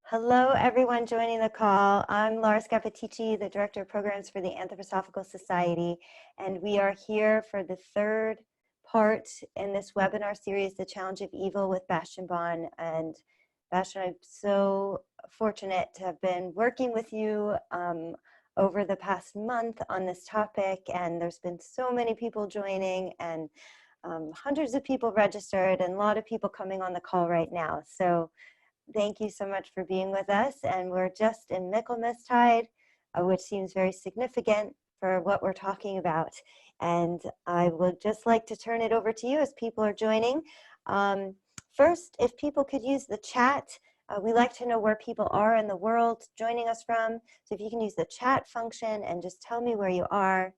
Hello, everyone joining the call. I'm Laura Scappaticci, the Director of Programs for the Anthroposophical Society, and we are here for the third part in this webinar series, The Challenge of Evil with Bastiaan Baan. And Bastiaan, I'm so fortunate to have been working with you over the past month on this topic, and there's been so many people joining and hundreds of people registered and a lot of people coming on the call right now. So thank you so much for being with us. And we're just in Michaelmastide, which seems very significant for what we're talking about. And I would just like to turn it over to you as people are joining. First, if people could use the chat, we like to know where people are in the world joining us from. So if you can use the chat function and just tell me where you are.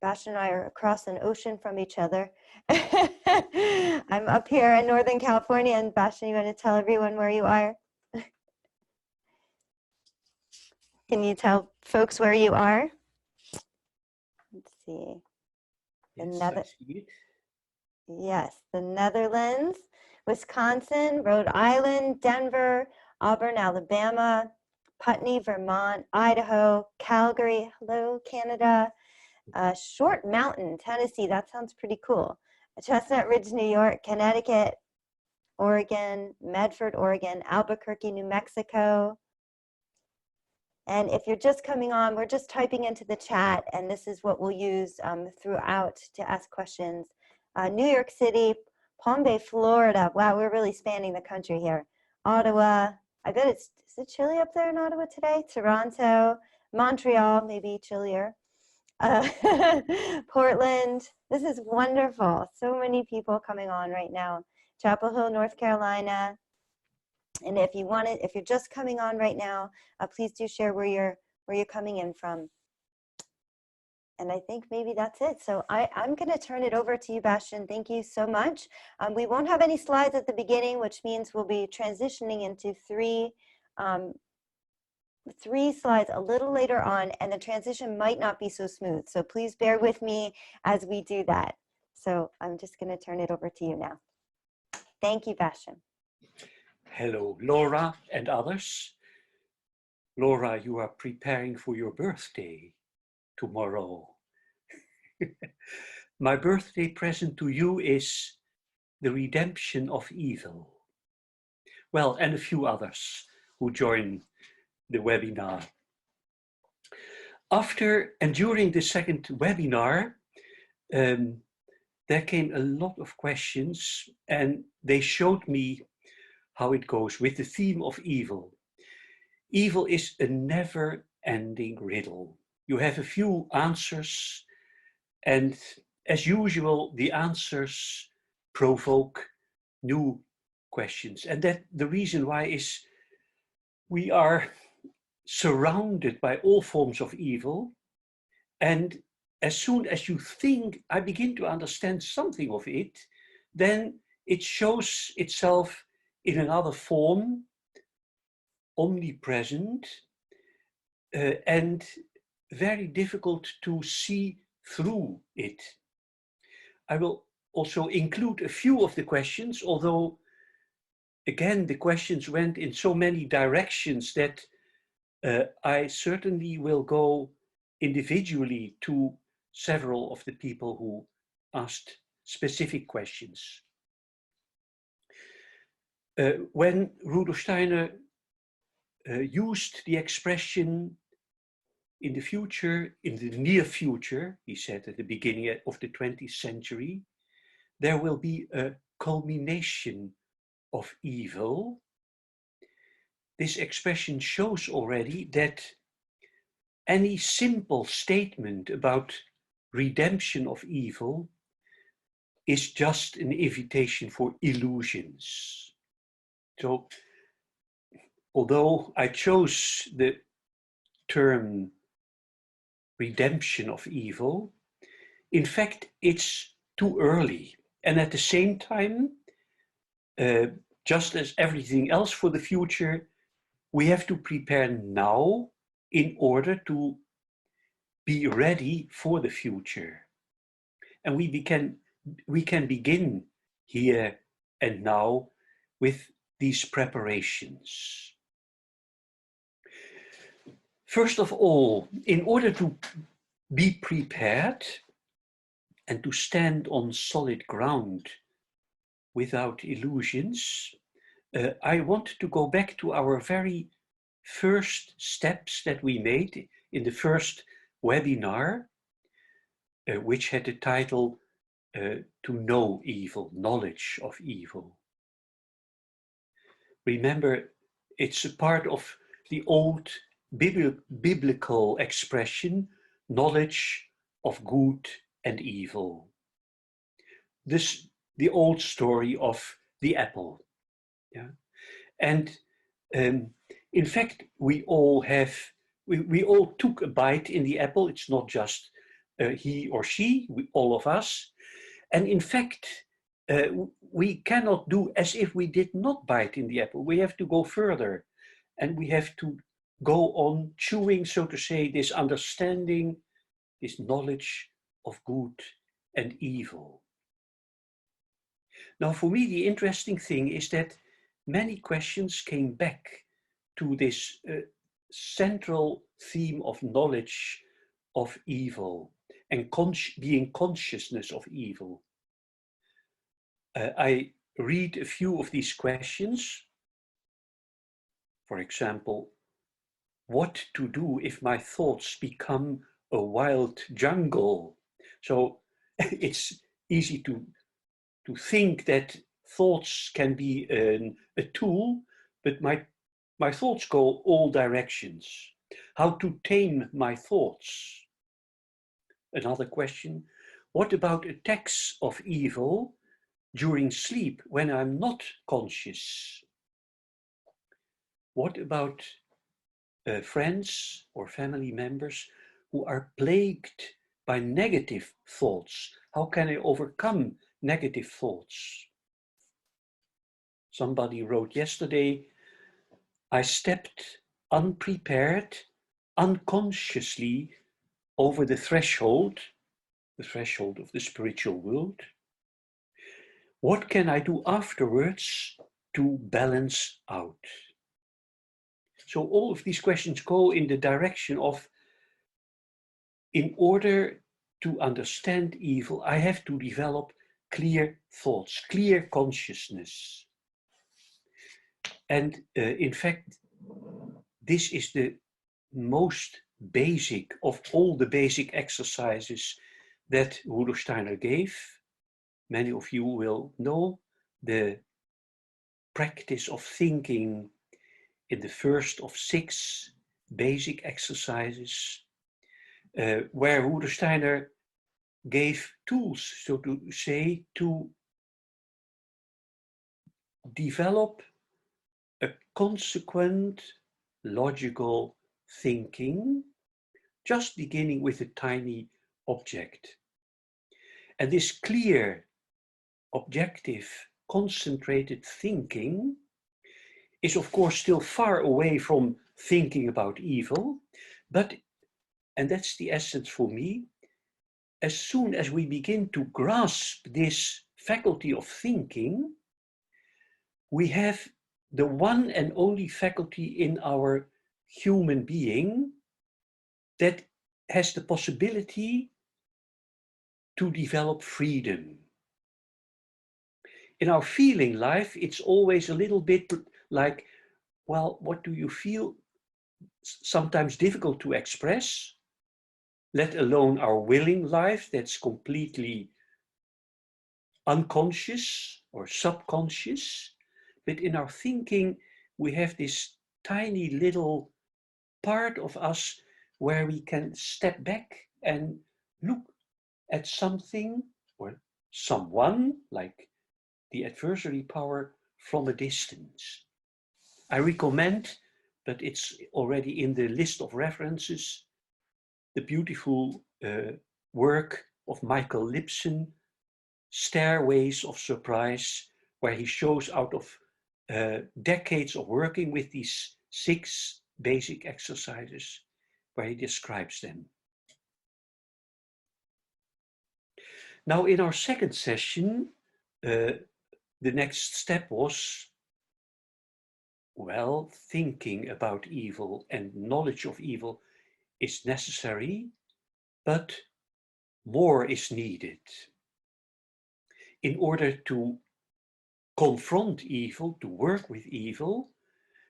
Bastiaan and I are across an ocean from each other. I'm up here in Northern California, and Bastiaan, you want to tell everyone where you are? Can you tell folks where you are? Let's see. Yes, I see it. Yes, the Netherlands, Wisconsin, Rhode Island, Denver, Auburn, Alabama, Putney, Vermont, Idaho, Calgary, hello, Canada, Short Mountain, Tennessee, that sounds pretty cool. Chestnut Ridge, New York, Connecticut, Oregon, Medford, Oregon, Albuquerque, New Mexico. And if you're just coming on, we're just typing into the chat, and this is what we'll use throughout to ask questions. New York City, Palm Bay, Florida. Wow, we're really spanning the country here. Ottawa, I bet is it chilly up there in Ottawa today? Toronto, Montreal, maybe chillier. Portland, this is wonderful. So many people coming on right now. Chapel Hill, North Carolina. And if you want it, if you're just coming on right now, please do share where you're coming in from. And I think maybe that's it. So I'm going to turn it over to you, Bastiaan. Thank you so much. We won't have any slides at the beginning, which means we'll be transitioning into three slides a little later on, and the transition might not be so smooth. So please bear with me as we do that. So I'm just going to turn it over to you now. Thank you, Bastiaan. Hello, Laura and others. Laura, you are preparing for your birthday tomorrow. My birthday present to you is the redemption of evil. Well, and a few others who join the webinar. After and during the second webinar, there came a lot of questions, and they showed me how it goes with the theme of evil. Evil is a never-ending riddle. You have a few answers, and as usual, the answers provoke new questions. And that the reason why is we are surrounded by all forms of evil, and as soon as you think, I begin to understand something of it, then it shows itself in another form, omnipresent, and very difficult to see through it. I will also include a few of the questions, although again, the questions went in so many directions that I certainly will go individually to several of the people who asked specific questions. When Rudolf Steiner used the expression in the future, in the near future, he said at the beginning of the 20th century, there will be a culmination of evil. This expression shows already that any simple statement about redemption of evil is just an invitation for illusions. So, although I chose the term redemption of evil, in fact, it's too early. And at the same time, just as everything else for the future, we have to prepare now in order to be ready for the future. And we can begin here and now with these preparations. First of all, in order to be prepared and to stand on solid ground without illusions, I want to go back to our very first steps that we made in the first webinar, which had the title To Know Evil, Knowledge of Evil. Remember, it's a part of the old biblical expression, knowledge of good and evil. This, the old story of the apple. Yeah? And in fact, we all took a bite in the apple. It's not just he or she, all of us. And in fact, we cannot do as if we did not bite in the apple. We have to go further, and we have to go on chewing, so to say, this understanding, this knowledge of good and evil. Now, for me, the interesting thing is that many questions came back to this central theme of knowledge of evil and being consciousness of evil. I read a few of these questions. For example, what to do if my thoughts become a wild jungle? So it's easy to think that thoughts can be a tool, but my thoughts go all directions. How to tame my thoughts? Another question, what about attacks of evil during sleep when I'm not conscious? What about friends or family members who are plagued by negative thoughts? How can I overcome negative thoughts? Somebody wrote yesterday, I stepped unprepared, unconsciously over the threshold of the spiritual world. What can I do afterwards to balance out? So all of these questions go in the direction of, in order to understand evil, I have to develop clear thoughts, clear consciousness. And in fact, this is the most basic of all the basic exercises that Rudolf Steiner gave. Many of you will know the practice of thinking in the first of 6 basic exercises, where Rudolf Steiner gave tools, so to say, to develop a consequent, logical thinking, just beginning with a tiny object. And this clear, objective, concentrated thinking is of course still far away from thinking about evil, but, and that's the essence for me, as soon as we begin to grasp this faculty of thinking, we have the one and only faculty in our human being that has the possibility to develop freedom. In our feeling life, it's always a little bit like, well, what do you feel? Sometimes difficult to express, let alone our willing life that's completely unconscious or subconscious. But in our thinking, we have this tiny little part of us where we can step back and look at something or someone, like the adversary power, from a distance. I recommend, but it's already in the list of references, the beautiful work of Michael Lipson, Stairways of Surprise, where he shows out of decades of working with these 6 basic exercises, where he describes them. Now, in our second session, the next step was Well, thinking about evil and knowledge of evil is necessary, but more is needed. In order to confront evil, to work with evil,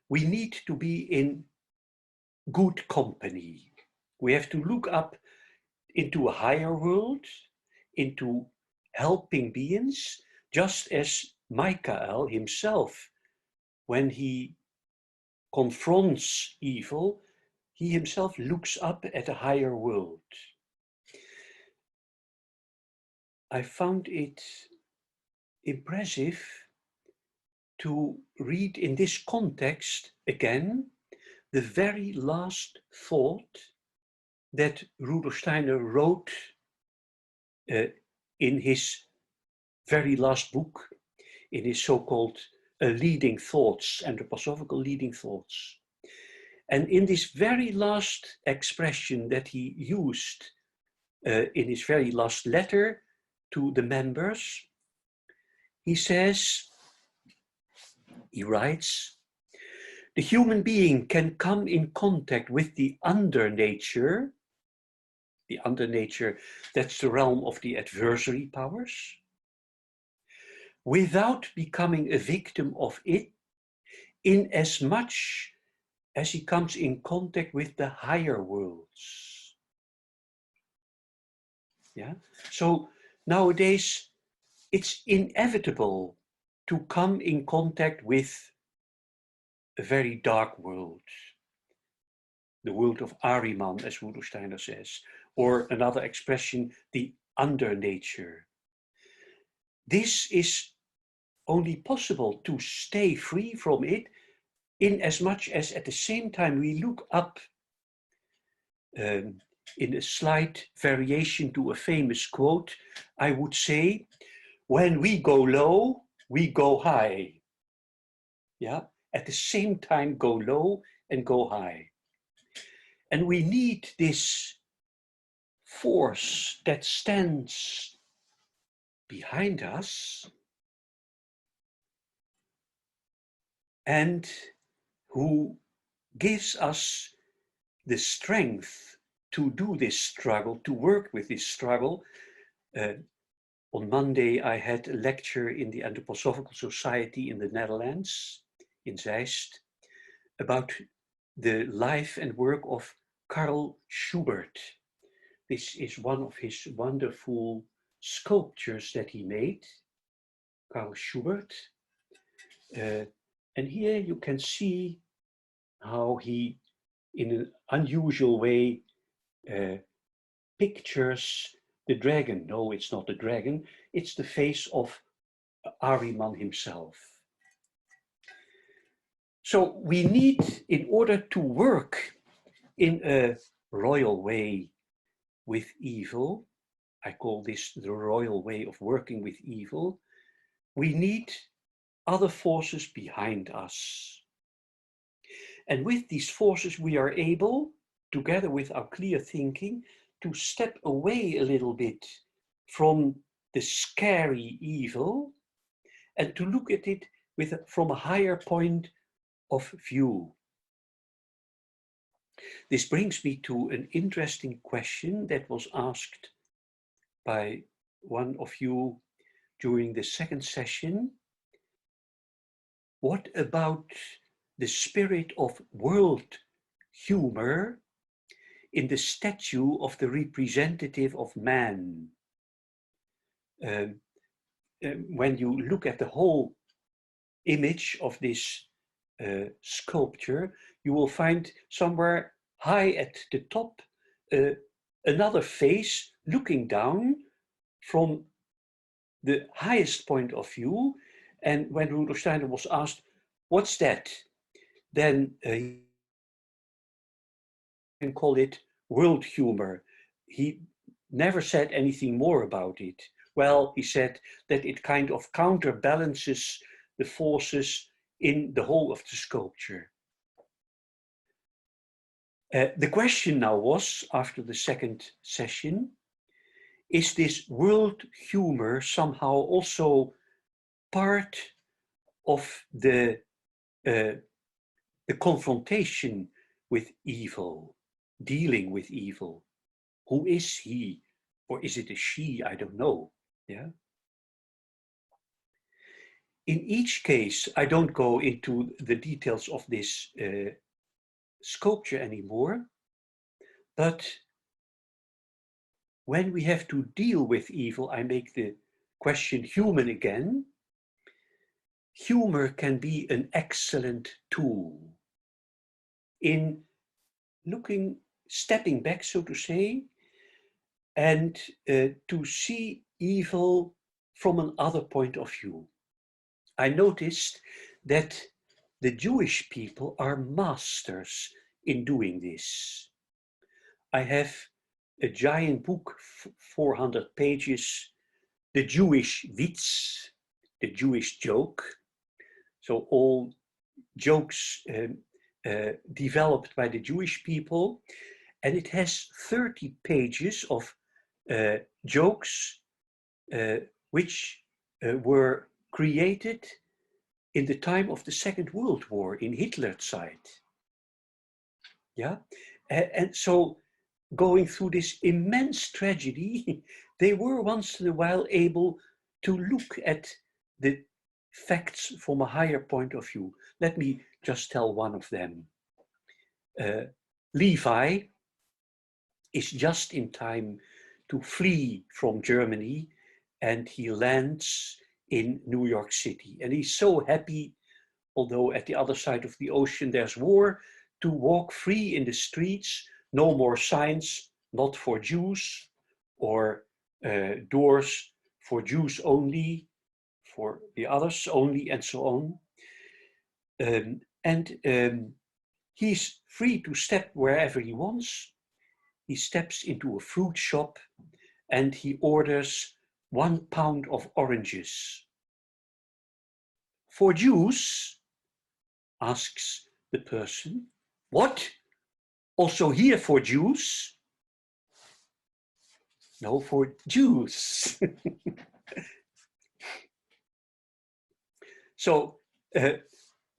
we need to be in good company. We have to look up into a higher world, into helping beings, just as Michael himself, when he confronts evil, he himself looks up at a higher world. I found it impressive to read in this context again the very last thought that Rudolf Steiner wrote in his very last book, in his so-called leading thoughts, anthroposophical leading thoughts. And in this very last expression that he used in his very last letter to the members, he says, he writes, the human being can come in contact with the under nature, that's the realm of the adversary powers, without becoming a victim of it, in as much as he comes in contact with the higher worlds. Yeah. So nowadays, it's inevitable to come in contact with a very dark world, the world of Ahriman, as Rudolf Steiner says, or another expression, the under nature. This is only possible to stay free from it in as much as at the same time we look up in a slight variation to a famous quote, I would say, when we go low, we go high. Yeah, at the same time go low and go high. And we need this force that stands behind us and who gives us the strength to do this struggle, to work with this struggle. On Monday, I had a lecture in the Anthroposophical Society in the Netherlands, in Zeist, about the life and work of Karl Schubert. This is one of his wonderful sculptures that he made, Karl Schubert. And here you can see how he, in an unusual way, pictures the dragon. No, it's not the dragon, it's the face of Ahriman himself. So we need, in order to work in a royal way with evil, I call this the royal way of working with evil, we need other forces behind us. And with these forces we are able, together with our clear thinking, to step away a little bit from the scary evil and to look at it from a higher point of view. This brings me to an interesting question that was asked by one of you during the second session. What about the spirit of world humor in the statue of the representative of man? When you look at the whole image of this sculpture, you will find somewhere high at the top another face looking down from the highest point of view. And when Rudolf Steiner was asked, what's that? Then he can call it world humor. He never said anything more about it. Well, he said that it kind of counterbalances the forces in the whole of the sculpture. The question now was, after the second session, is this world humor somehow also part of the the confrontation with evil, dealing with evil. Who is he? Or is it a she? I don't know. Yeah. In each case, I don't go into the details of this sculpture anymore, but when we have to deal with evil, I make the question human again. Humor can be an excellent tool in stepping back, so to say, and to see evil from another point of view. I noticed that the Jewish people are masters in doing this. I have a giant book, 400 pages, the Jewish Witz, the Jewish joke. So all jokes developed by the Jewish people. And it has 30 pages of jokes which were created in the time of the Second World War in Hitler's side. Yeah, and so going through this immense tragedy, they were once in a while able to look at the facts from a higher point of view. Let me just tell one of them. Levi is just in time to flee from Germany, and he lands in New York City. And he's so happy, although at the other side of the ocean there's war, to walk free in the streets, no more signs, not for Jews, or doors for Jews only, for the others only, and so on. He's free to step wherever he wants. He steps into a fruit shop and he orders 1 pound of oranges. For Jews, asks the person. What? Also here for Jews? No, for Jews. So,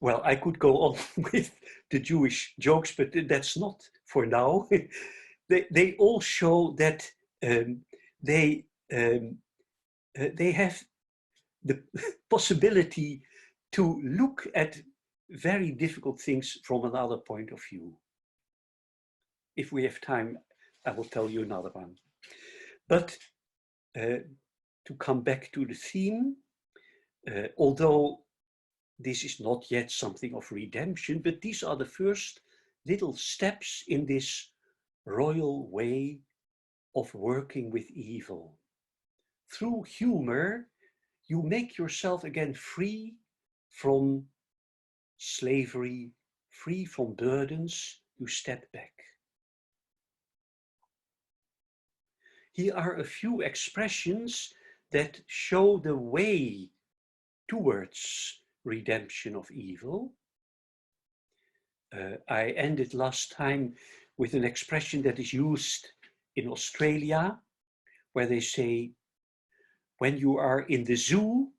well, I could go on with the Jewish jokes, but that's not for now. They all show that they have the possibility to look at very difficult things from another point of view. If we have time, I will tell you another one. But to come back to the theme, although this is not yet something of redemption, but these are the first little steps in this royal way of working with evil. Through humor, you make yourself again free from slavery, free from burdens, you step back. Here are a few expressions that show the way towards redemption of evil. I ended last time with an expression that is used in Australia, where they say, when you are in the zoo,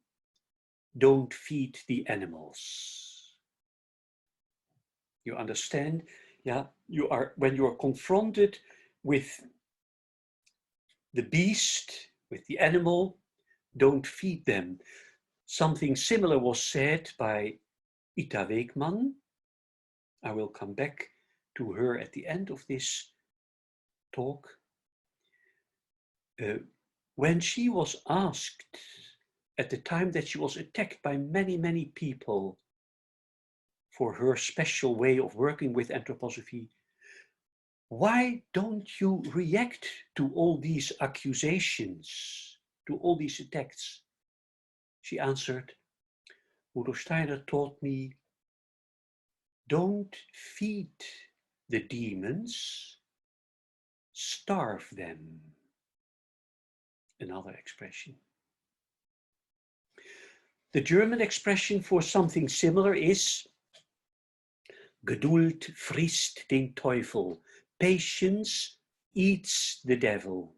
don't feed the animals. You understand? Yeah, when you are confronted with the beast, with the animal, don't feed them. Something similar was said by Ita Weekman. I will come back to her at the end of this talk. When she was asked at the time that she was attacked by many, many people for her special way of working with anthroposophy, why don't you react to all these accusations, to all these attacks? She answered, Rudolf Steiner taught me, don't feed the demons, starve them. Another expression. The German expression for something similar is Geduld frisst den Teufel. Patience eats the devil.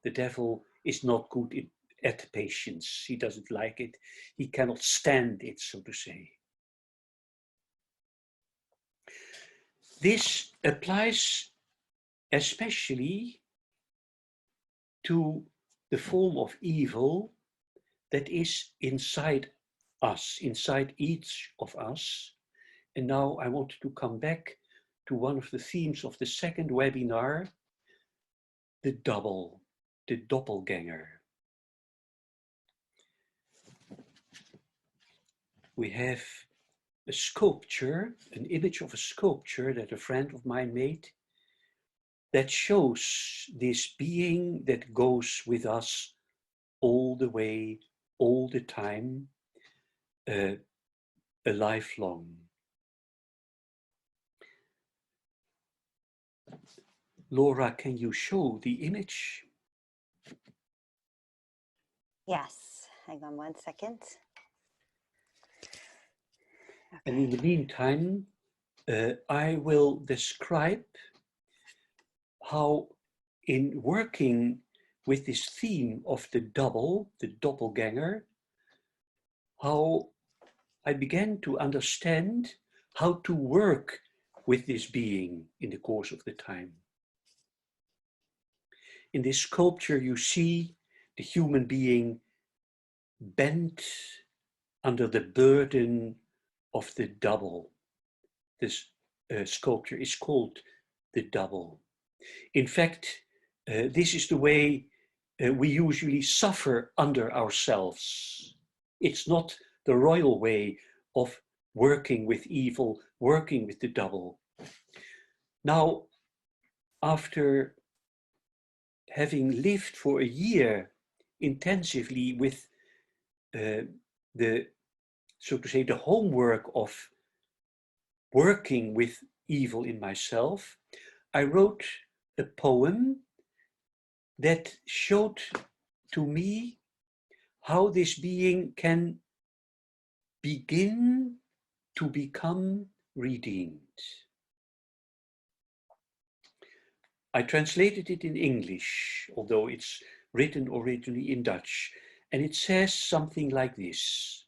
The devil is not good at patience. He doesn't like it. He cannot stand it, so to say. This applies especially to the form of evil that is inside us, inside each of us. And now I want to come back to one of the themes of the second webinar, the doppelganger. We have a sculpture, an image of a sculpture that a friend of mine made that shows this being that goes with us all the way, all the time, a lifelong. Laura, can you show the image? Yes, hang on 1 second. Okay. And in the meantime, I will describe how in working with this theme of the doppelganger, how I began to understand how to work with this being in the course of the time. In this sculpture, you see the human being bent under the burden of the double. This sculpture is called the double. In fact, this is the way we usually suffer under ourselves. It's not the royal way of working with evil, working with the double. Now, after having lived for a year intensively with the, so to say, the homework of working with evil in myself, I wrote a poem that showed to me how this being can begin to become redeemed. I translated it in English, although it's written originally in Dutch, and it says something like this.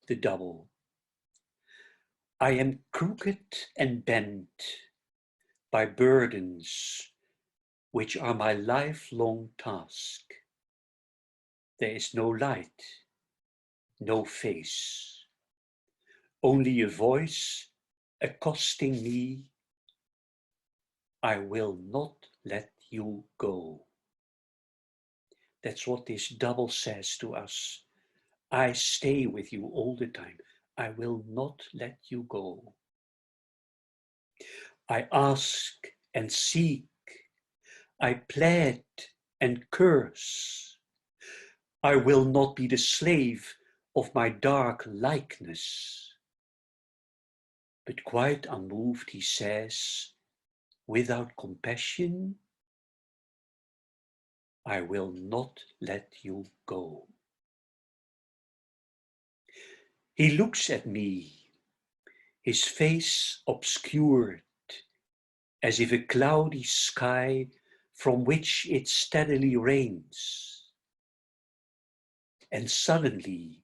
The double. I am crooked and bent by burdens which are my lifelong task. There is no light, no face, only a voice accosting me. I will not let you go. That's what this double says to us. I stay with you all the time. I will not let you go. I ask and seek. I plead and curse. I will not be the slave of my dark likeness. But quite unmoved, he says, without compassion, I will not let you go. He looks at me, his face obscured, as if a cloudy sky from which it steadily rains. And suddenly,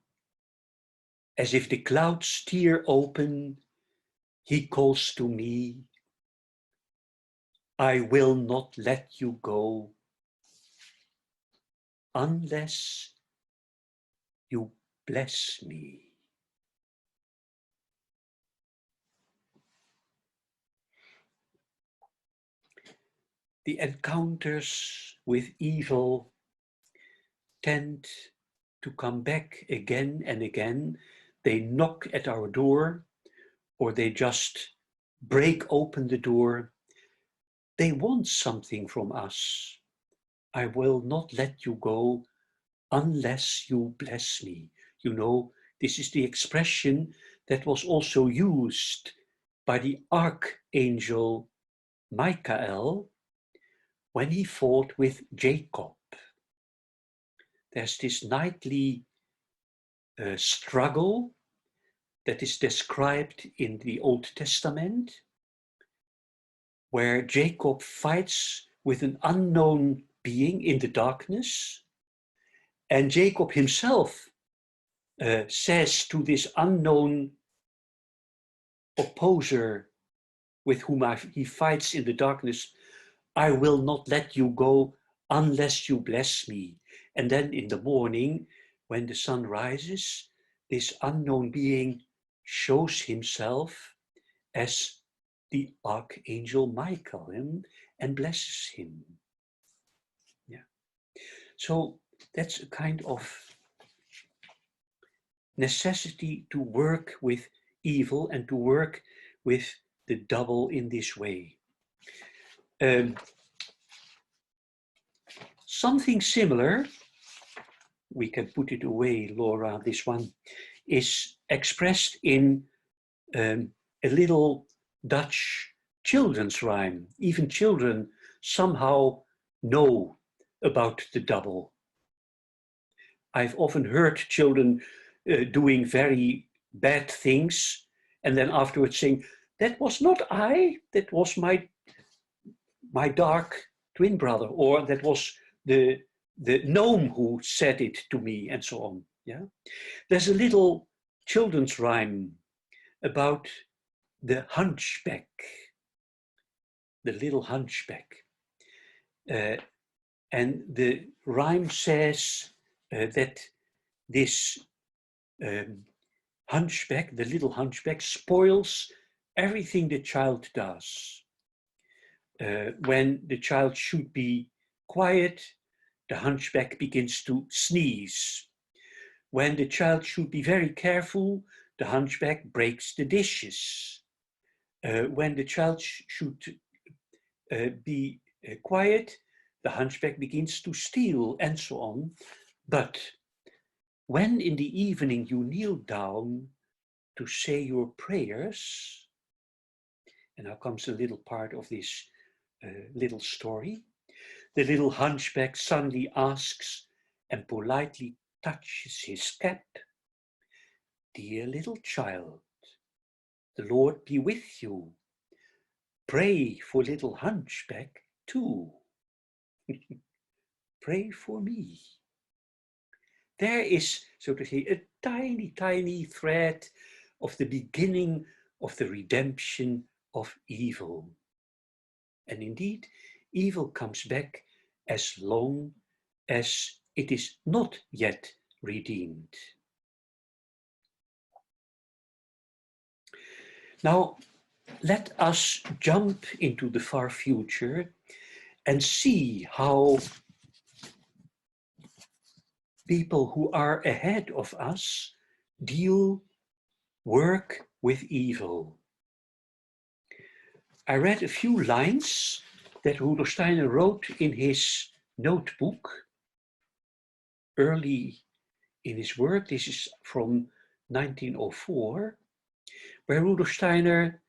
as if the clouds tear open, he calls to me, I will not let you go unless you bless me. The encounters with evil tend to come back again and again. They knock at our door, or they just break open the door. They want something from us. I will not let you go unless you bless me. You know, this is the expression that was also used by the archangel Michael when he fought with Jacob. There's this nightly struggle that is described in the Old Testament, where Jacob fights with an unknown being in the darkness, and Jacob himself says to this unknown opposer with whom he fights in the darkness, I will not let you go unless you bless me. And then in the morning, when the sun rises, this unknown being shows himself as the Archangel Michael and blesses him. Yeah. So that's a kind of necessity to work with evil and to work with the double in this way. Something similar, we can put it away, Laura, this one, is expressed in a little Dutch children's rhyme. Even children somehow know about the double. I've often heard children doing very bad things and then afterwards saying, that was not I, that was my dark twin brother, or that was the gnome who said it to me, and so on. Yeah, there's a little children's rhyme about the hunchback, the little hunchback, and the rhyme says that this hunchback, the little hunchback, spoils everything the child does. When the child should be quiet, the hunchback begins to sneeze. When the child should be very careful, the hunchback breaks the dishes. When the child should be quiet, the hunchback begins to steal, and so on. But when in the evening you kneel down to say your prayers, and now comes a little part of this little story, the little hunchback suddenly asks and politely touches his cap. Dear little child, the Lord be with you. Pray for little hunchback too. Pray for me. There is, so to say, a tiny, tiny thread of the beginning of the redemption of evil. And indeed, evil comes back as long as it is not yet redeemed. Now, let us jump into the far future and see how people who are ahead of us work with evil. I read a few lines that Rudolf Steiner wrote in his notebook early in his work. This is from 1904, where Rudolf Steiner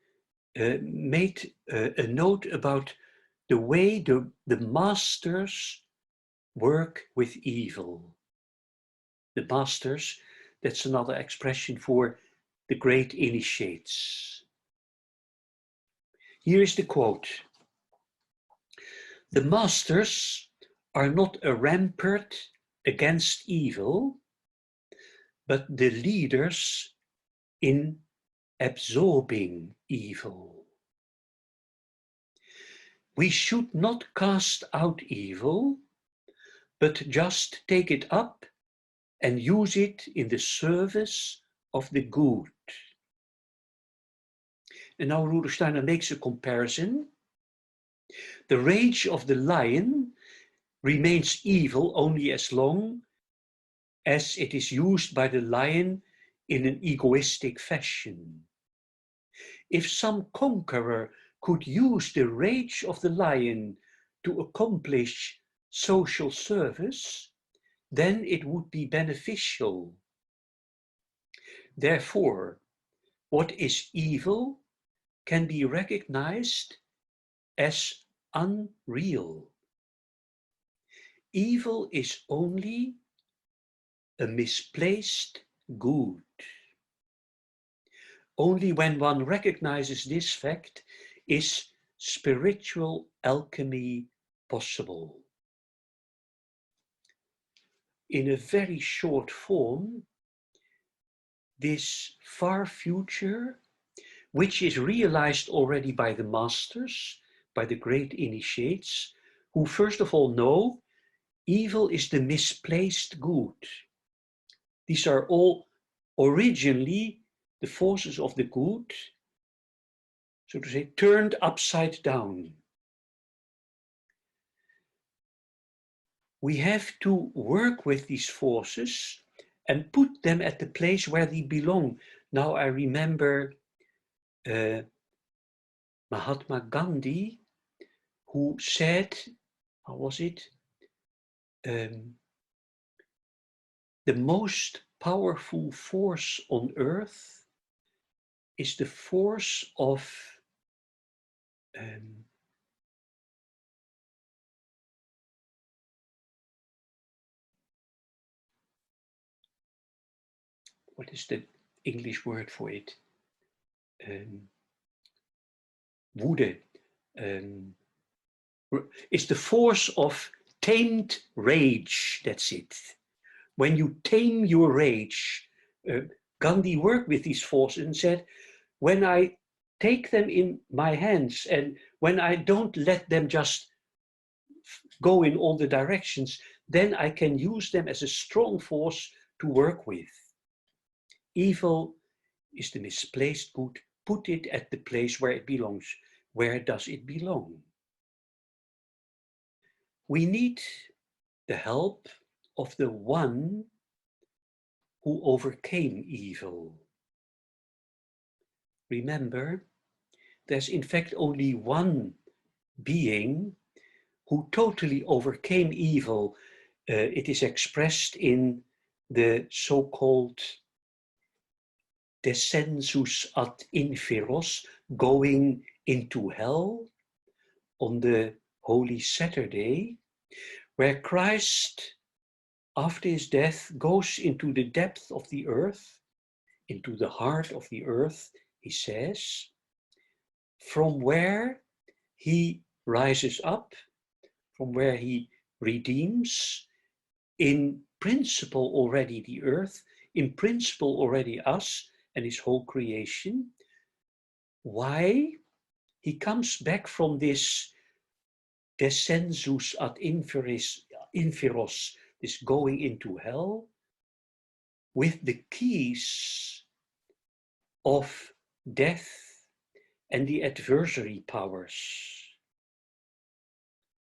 made a note about the way the masters work with evil. The masters, that's another expression for the great initiates. Here is the quote. The masters are not a rampart against evil, but the leaders in absorbing evil. We should not cast out evil, but just take it up and use it in the service of the good. And now Rudolf Steiner makes a comparison. The rage of the lion remains evil only as long as it is used by the lion in an egoistic fashion. If some conqueror could use the rage of the lion to accomplish social service, then it would be beneficial. Therefore, what is evil can be recognized as unreal. Evil is only a misplaced good. Only when one recognizes this fact is spiritual alchemy possible. In a very short form, this far future which is realized already by the masters, by the great initiates, who first of all know evil is the misplaced good. These are all originally the forces of the good, so to say, turned upside down. We have to work with these forces and put them at the place where they belong. Now I remember Mahatma Gandhi, who said, how was it? The most powerful force on earth is the force of what is the English word for it? Woede. It's the force of tamed rage, that's it. When you tame your rage, Gandhi worked with these forces and said, when I take them in my hands and when I don't let them just go in all the directions, then I can use them as a strong force to work with. Evil is the misplaced good. Put it at the place where it belongs. Where does it belong? We need the help of the one who overcame evil. Remember, there's in fact only one being who totally overcame evil. It is expressed in the so-called descensus ad inferos, going into hell on the Holy Saturday, where Christ, after his death, goes into the depth of the earth, into the heart of the earth, he says, from where he rises up, from where he redeems, in principle already the earth, in principle already us and his whole creation. Why? He comes back from this descensus ad inferos, this going into hell, with the keys of death and the adversary powers.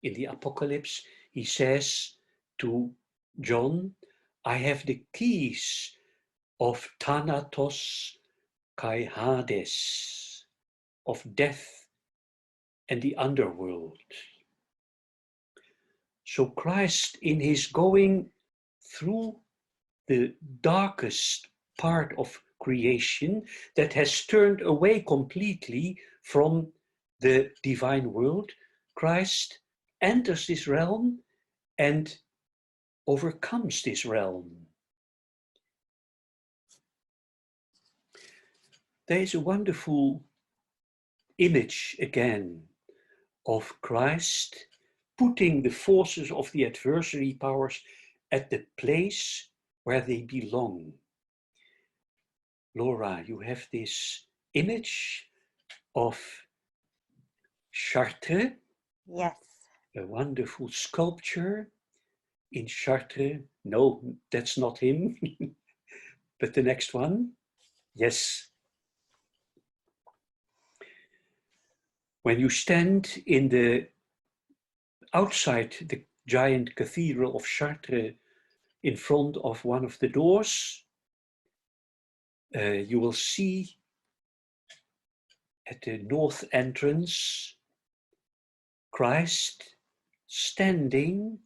In the Apocalypse, he says to John, I have the keys of Thanatos kai Hades, of death and the underworld. So Christ, in his going through the darkest part of creation that has turned away completely from the divine world, Christ enters this realm and overcomes this realm. There is a wonderful image again of Christ putting the forces of the adversary powers at the place where they belong. Laura, you have this image of Chartres. Yes. A wonderful sculpture in Chartres. No, that's not him. But the next one, yes. When you stand in the outside the giant cathedral of Chartres, in front of one of the doors, you will see at the north entrance Christ standing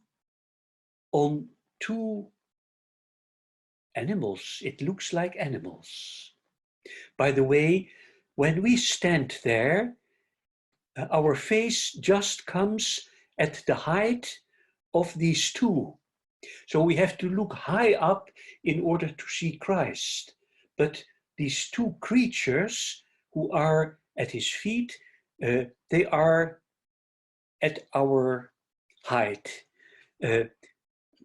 on two animals. It looks like animals. By the way, when we stand there, our face just comes at the height of these two. So we have to look high up in order to see Christ. But these two creatures who are at his feet, they are at our height.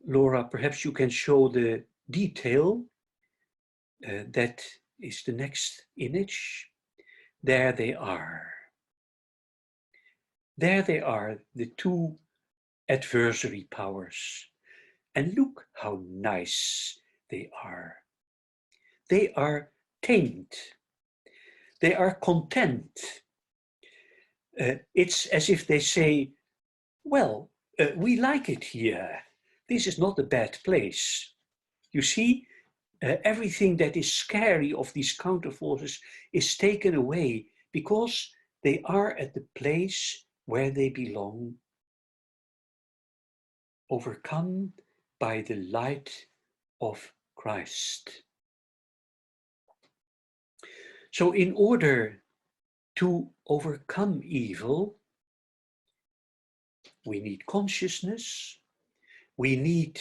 Laura, perhaps you can show the detail. That is the next image. there they are. There they are, the two adversary powers. And look how nice they are. They are tamed. They are content. It's as if they say, well, we like it here. This is not a bad place. You see, everything that is scary of these counterforces is taken away because they are at the place where they belong, overcome by the light of Christ. So in order to overcome evil, we need consciousness, we need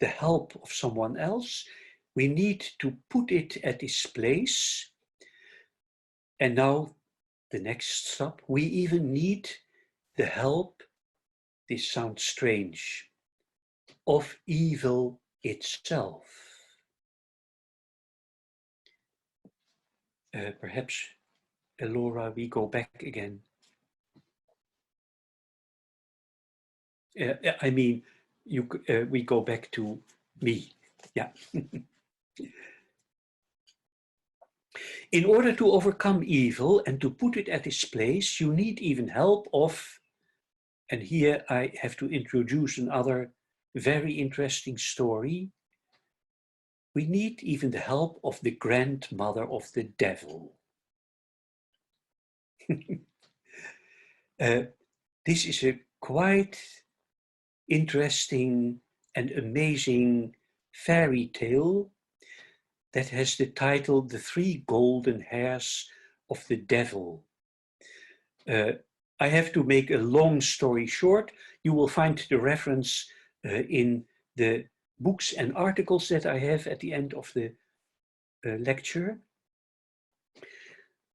the help of someone else, we need to put it at its place. And now the next step, we even need the help, this sounds strange, of evil itself. Perhaps, Laura, we go back again. I mean, we go back to me. Yeah. In order to overcome evil and to put it at its place, you need even help of, and here I have to introduce another very interesting story. We need even the help of the grandmother of the devil. This is a quite interesting and amazing fairy tale that has the title The Three Golden Hairs of the Devil. I have to make a long story short. You will find the reference in the books and articles that I have at the end of the lecture.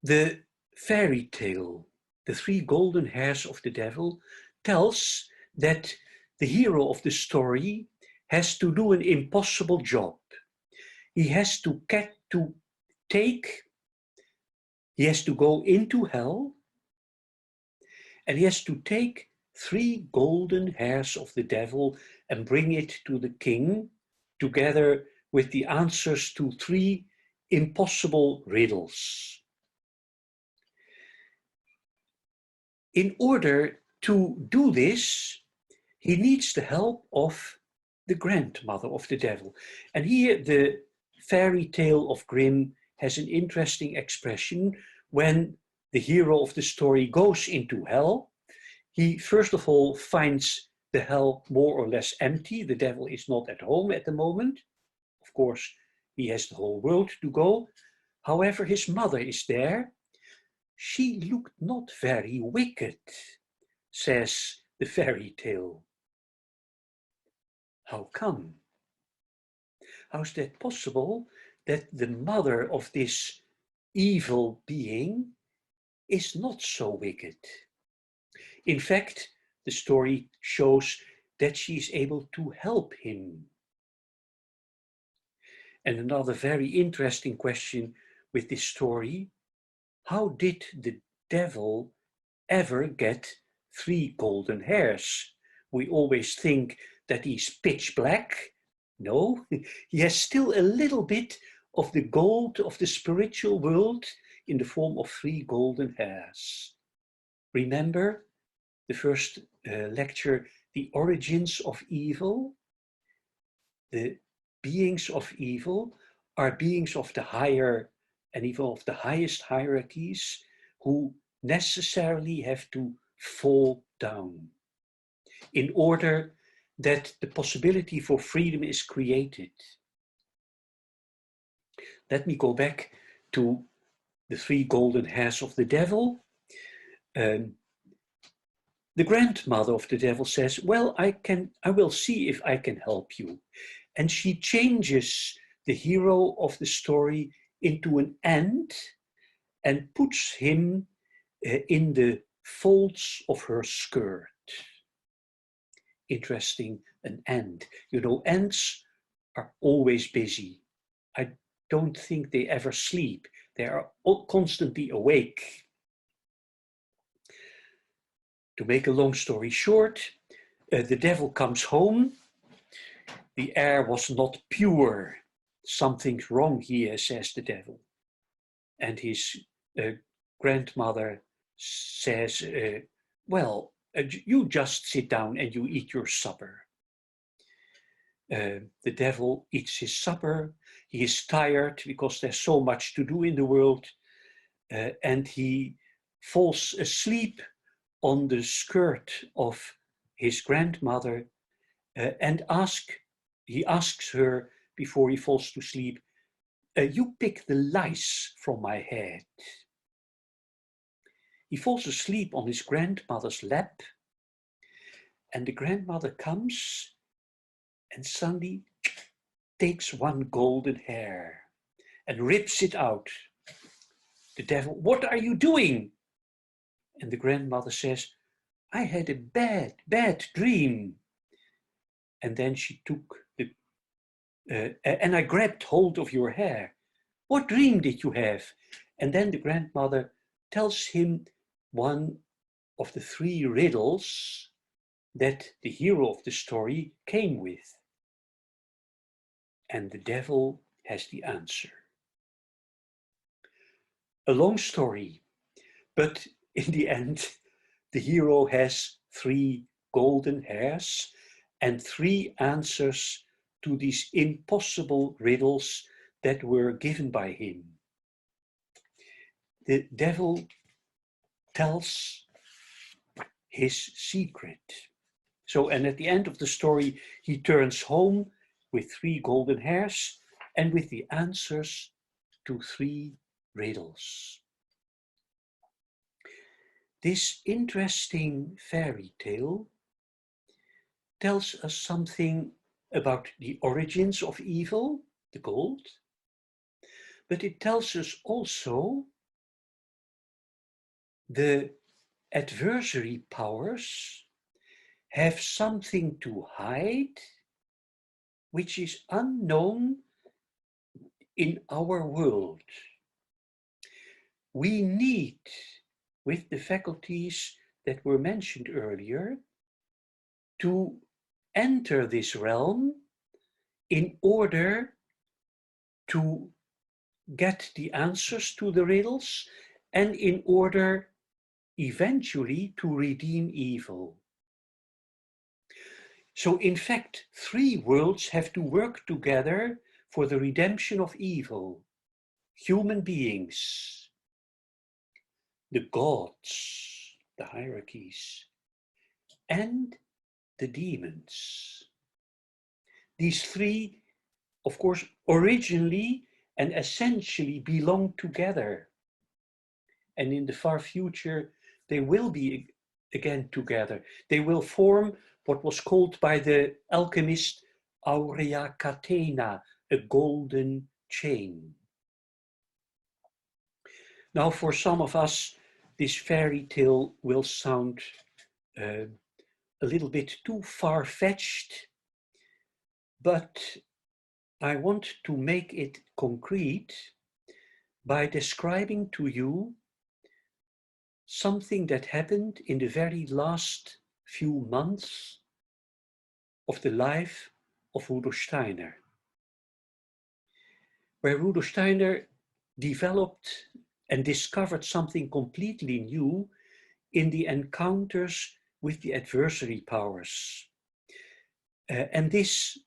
The fairy tale, The Three Golden Hairs of the Devil, tells that the hero of the story has to do an impossible job. He has to go into hell, and he has to take 3 golden hairs of the devil and bring it to the king, together with the answers to 3 impossible riddles. In order to do this, he needs the help of the grandmother of the devil. And here the fairy tale of Grimm has an interesting expression. When the hero of the story goes into hell, he first of all finds the hell more or less empty. The devil is not at home at the moment. Of course, he has the whole world to go. However, his mother is there. She looked not very wicked, says the fairy tale. How come? How's that possible that the mother of this evil being is not so wicked? In fact, the story shows that she is able to help him. And another very interesting question with this story: how did the devil ever get 3 golden hairs? We always think that he's pitch black. No, he has still a little bit of the gold of the spiritual world in the form of 3 golden hairs. Remember the first lecture, The Origins of Evil? The beings of evil are beings of the higher and even of the highest hierarchies who necessarily have to fall down in order that the possibility for freedom is created. Let me go back to the 3 golden hairs of the devil. The grandmother of the devil says, well, I will see if I can help you. And she changes the hero of the story into an ant and puts him in the folds of her skirt. Interesting, an ant. You know, ants are always busy. I don't think they ever sleep. They are constantly awake. To make a long story short, the devil comes home. The air was not pure. Something's wrong here, says the devil. And his grandmother says, well, you just sit down and you eat your supper. The devil eats his supper. He is tired because there's so much to do in the world. And he falls asleep on the skirt of his grandmother and he asks her before he falls to sleep, you pick the lice from my head. He falls asleep on his grandmother's lap, and the grandmother comes and suddenly takes one golden hair and rips it out. The devil, what are you doing? And the grandmother says, I had a bad dream. And then she took and I grabbed hold of your hair. What dream did you have? And then the grandmother tells him one of the 3 riddles that the hero of the story came with. And the devil has the answer. A long story, but in the end, the hero has 3 golden hairs and 3 answers to these impossible riddles that were given by him. The devil tells his secret. So, and at the end of the story, he turns home with 3 golden hairs and with the answers to 3 riddles. This interesting fairy tale tells us something about the origins of evil, the gold, but it tells us also the adversary powers have something to hide which is unknown in our world. We need, with the faculties that were mentioned earlier, to enter this realm in order to get the answers to the riddles and in order eventually to redeem evil. So in fact, 3 worlds have to work together for the redemption of evil. Human beings, the gods, the hierarchies, and the demons. These 3, of course, originally and essentially belong together. And in the far future, they will be again together. They will form what was called by the alchemist aurea catena, a golden chain. Now, for some of us, this fairy tale will sound a little bit too far-fetched, but I want to make it concrete by describing to you something that happened in the very last few months of the life of Rudolf Steiner, where Rudolf Steiner developed and discovered something completely new in the encounters with the adversary powers. And this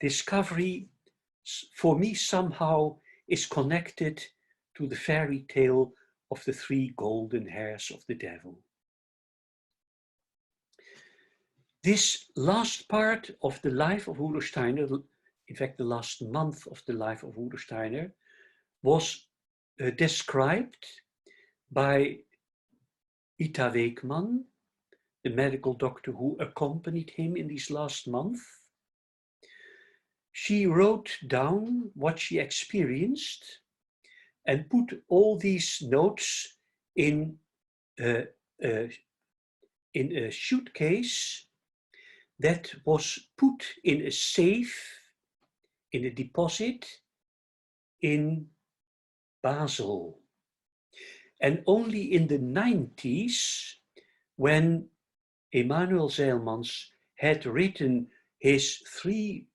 discovery, for me, somehow is connected to the fairy tale of the 3 golden hairs of the devil. This last part of the life of Rudolf Steiner, in fact the last month of the life of Rudolf Steiner, was described by Ita Weekman, the medical doctor who accompanied him in these last month. She wrote down what she experienced and put all these notes in a suitcase that was put in a safe, in a deposit in Basel. And only in the 90s, when Emanuel Zeilmans had written his three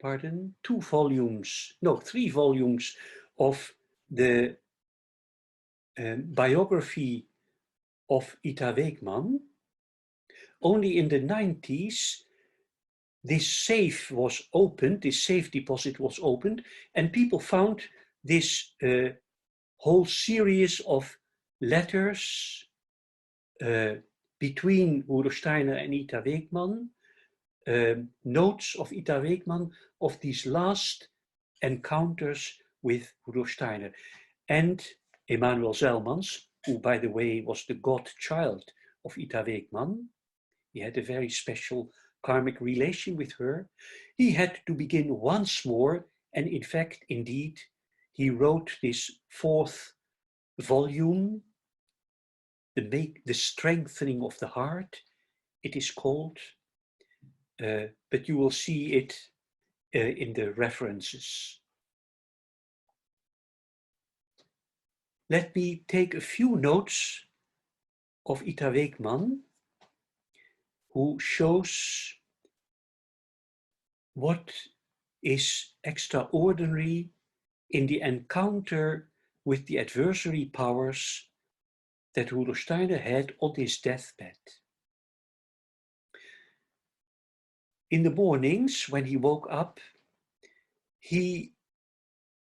volumes of the biography of Ita Weekman, only in the 90s, this safe was opened, this safe deposit was opened, and people found this whole series of letters between Rudolf Steiner and Ita Weekman, notes of Ita Weekman of these last encounters with Rudolf Steiner. And Emanuel Zeilmans, who by the way was the godchild of Ita Weekman, he had a very special karmic relation with her, he had to begin once more, and in fact, indeed, he wrote this fourth volume, The Strengthening of the Heart, it is called, but you will see it in the references. Let me take a few notes of Ita Weekman, who shows what is extraordinary in the encounter with the adversary powers that Rudolf Steiner had on his deathbed. In the mornings, when he woke up, he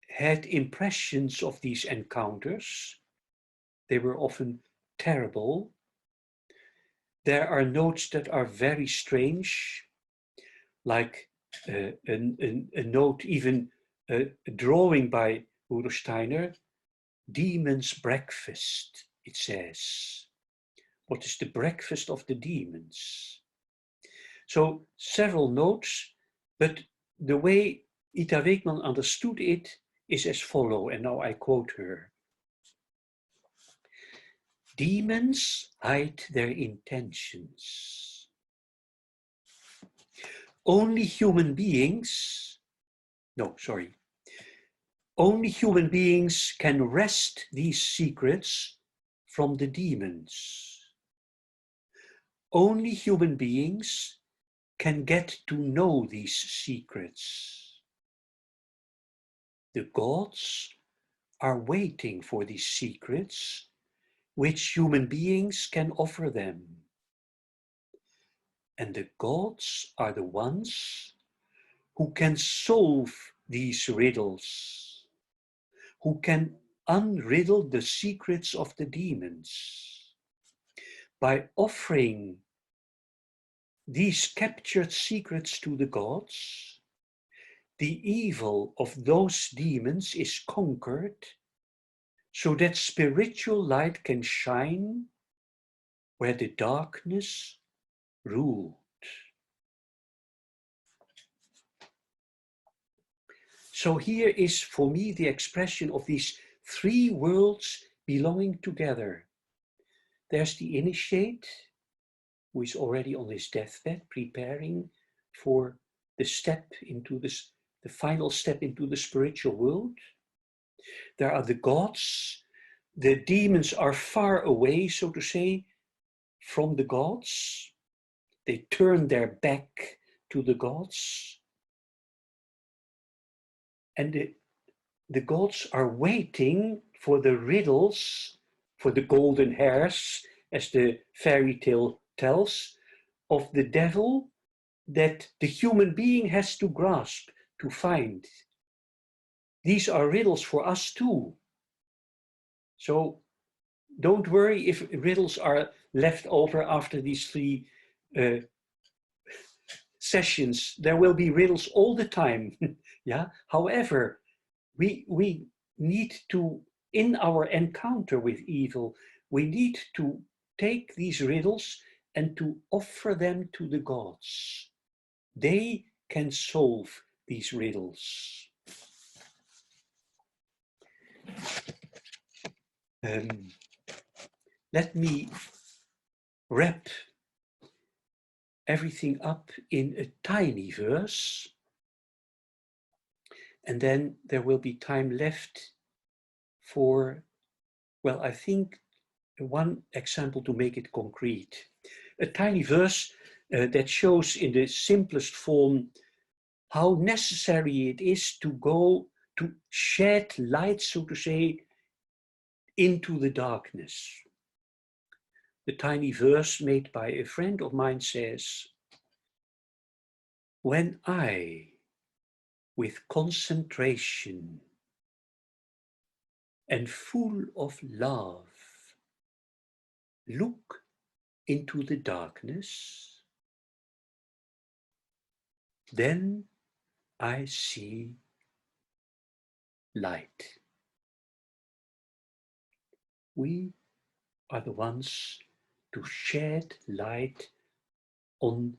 had impressions of these encounters. They were often terrible. There are notes that are very strange, like a note, even a drawing by Rudolf Steiner, Demon's Breakfast, it says. What is the breakfast of the demons? So several notes, but the way Ita Weekman understood it is as follows, and now I quote her. Demons hide their intentions. Only human beings can wrest these secrets from the demons. Only human beings can get to know these secrets. The gods are waiting for these secrets which human beings can offer them. And the gods are the ones who can solve these riddles, who can unriddle the secrets of the demons. By offering these captured secrets to the gods, the evil of those demons is conquered, so that spiritual light can shine where the darkness ruled. So here is for me the expression of these three worlds belonging together. There's the initiate, who is already on his deathbed, preparing for the step into this, the final step into the spiritual world. There are the gods. The demons are far away, so to say, from the gods. They turn their back to the gods. And the gods are waiting for the riddles, for the golden hairs, as the fairy tale tells, of the devil that the human being has to grasp, to find. These are riddles for us too. So don't worry if riddles are left over after these three sessions. There will be riddles all the time. Yeah. However, we need to, in our encounter with evil, we need to take these riddles and to offer them to the gods. They can solve these riddles. Let me wrap everything up in a tiny verse. And then there will be time left for, well, I think one example to make it concrete. A tiny verse that shows in the simplest form how necessary it is to go to shed light, so to say, into the darkness. The tiny verse made by a friend of mine says, "When I, with concentration and full of love, look into the darkness, then I see light." We are the ones to shed light on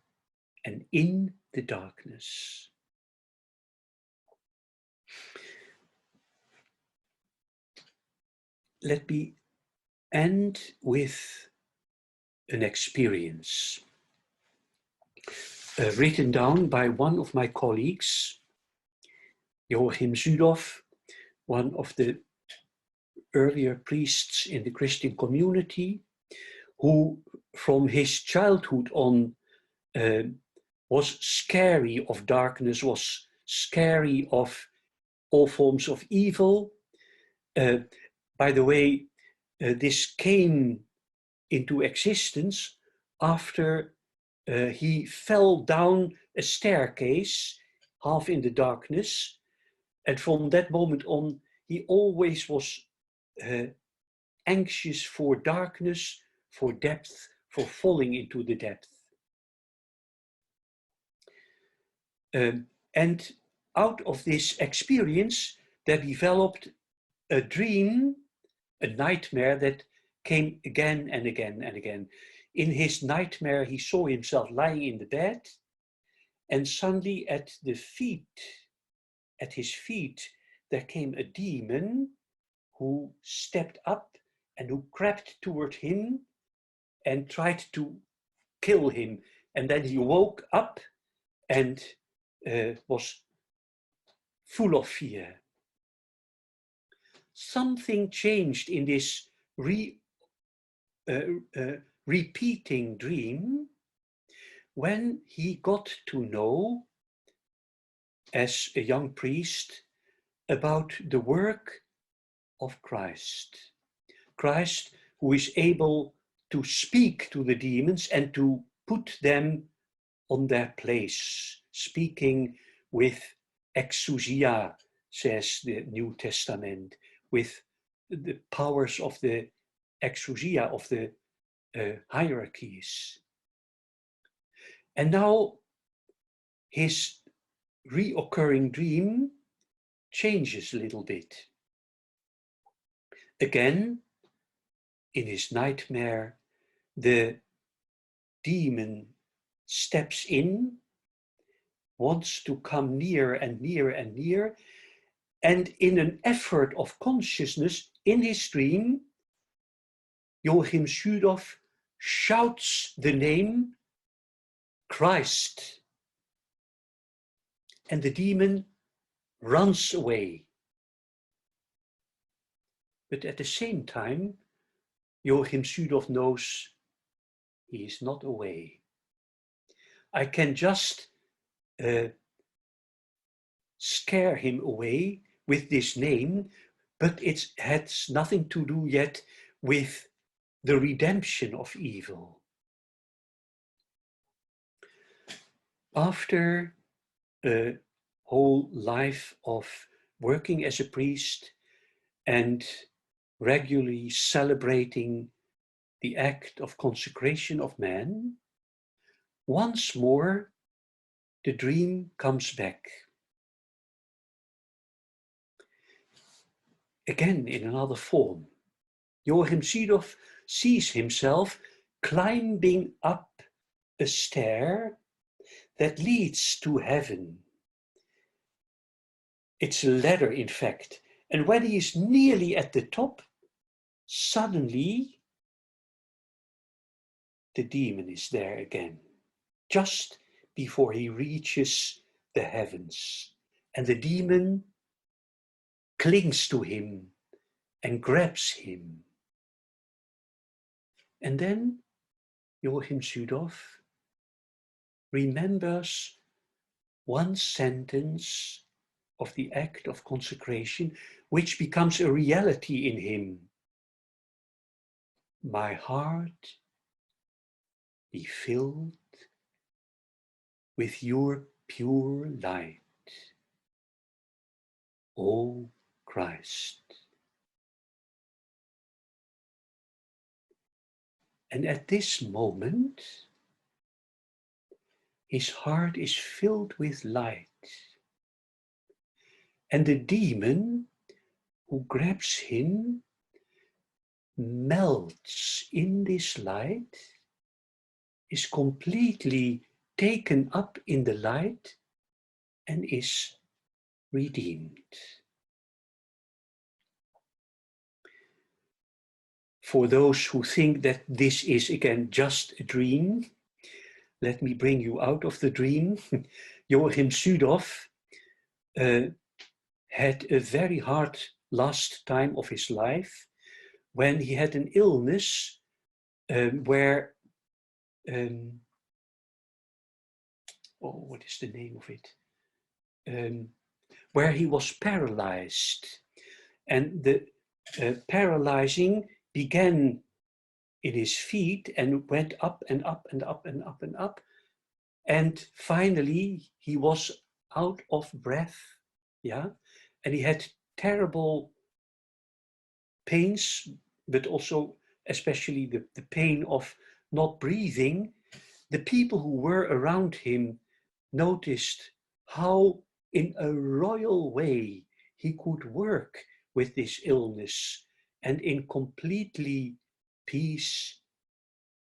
and in the darkness. Let me end with an experience written down by one of my colleagues, Joachim Zudow, one of the earlier priests in the Christian community, who from his childhood on was scary of darkness, was scary of all forms of evil. By the way, this came into existence after he fell down a staircase, half in the darkness, and from that moment on, he always was anxious for darkness, for depth, for falling into the depth. And out of this experience, there developed a dream, a nightmare that came again and again and again. In his nightmare, he saw himself lying in the bed, and suddenly at his feet, there came a demon who stepped up and who crept toward him and tried to kill him. And then he woke up and was full of fear. Something changed in this repeating dream when he got to know, as a young priest, about the work of Christ. Christ, who is able to speak to the demons and to put them on their place, speaking with exousia, says the New Testament, with the powers of the exousia, of the hierarchies. And now his reoccurring dream changes a little bit. Again, in his nightmare, the demon steps in, wants to come near and near and near, and in an effort of consciousness in his dream, Joachim Zudow shouts the name Christ, and the demon runs away. But at the same time, Joachim Zudow knows he is not away. I can just scare him away with this name, but it has nothing to do yet with the redemption of evil. After a whole life of working as a priest and regularly celebrating the act of consecration of man, once more the dream comes back. Again in another form. Joachim Zudow sees himself climbing up a stair that leads to heaven. It's a ladder, in fact. And when he is nearly at the top, suddenly the demon is there again, just before he reaches the heavens. And the demon clings to him and grabs him. And then Joachim Südow remembers one sentence of the act of consecration, which becomes a reality in him. My heart be filled with your pure light, O Christ. And at this moment, his heart is filled with light. And the demon who grabs him melts in this light, is completely taken up in the light, and is redeemed. For those who think that this is again just a dream, let me bring you out of the dream. Joachim Südow had a very hard last time of his life when he had an illness where, what is the name of it? Where he was paralyzed. And the paralyzing began in his feet and went up and up and up and up and up. And finally, he was out of breath, yeah? And he had terrible pains, but also especially the pain of not breathing. The people who were around him noticed how in a royal way he could work with this illness and in completely peace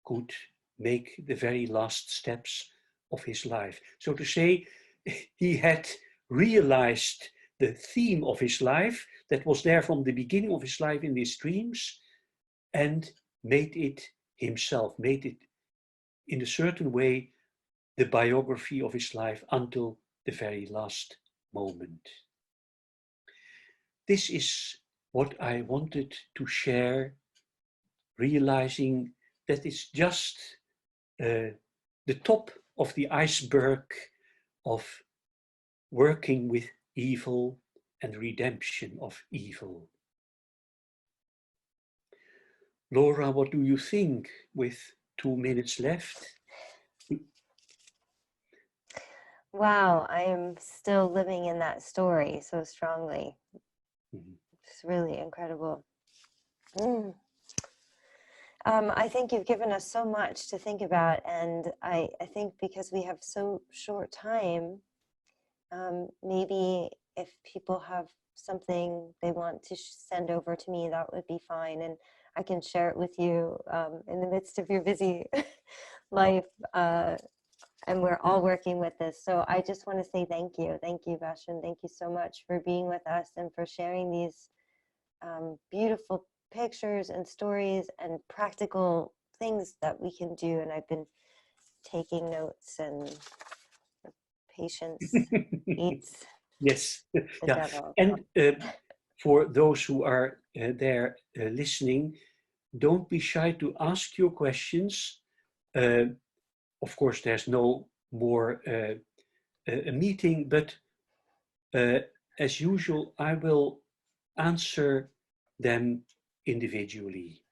could make the very last steps of his life. So to say, he had realized the theme of his life that was there from the beginning of his life in his dreams and made it himself, made it in a certain way the biography of his life until the very last moment. This is what I wanted to share, realizing that it's just the top of the iceberg of working with evil and redemption of evil. Laura, what do you think with 2 minutes left? Wow, I am still living in that story so strongly. It's really incredible. I think you've given us so much to think about, and I think because we have so short time, maybe if people have something they want to send over to me, that would be fine, and I can share it with you in the midst of your busy life, and we're all working with this. So I just want to say thank you. Thank you, Bastiaan. Thank you so much for being with us and for sharing these beautiful pictures and stories and practical things that we can do. And I've been taking notes, and patience eats yes, the yeah. devil. And for those who are there listening, don't be shy to ask your questions. Of course, there's no more a meeting, but as usual, I will answer them individually.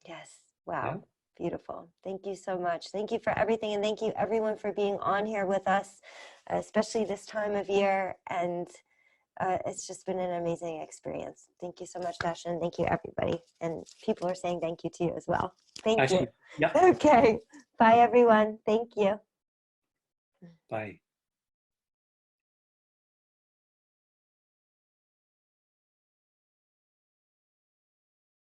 Yes. Wow. Yeah? Beautiful. Thank you so much. Thank you for everything. And thank you everyone for being on here with us, especially this time of year. And it's just been an amazing experience. Thank you so much, Bastiaan. Thank you, everybody. And people are saying thank you to you as well. Thank you. Yeah. Okay. Bye, everyone. Thank you. Bye.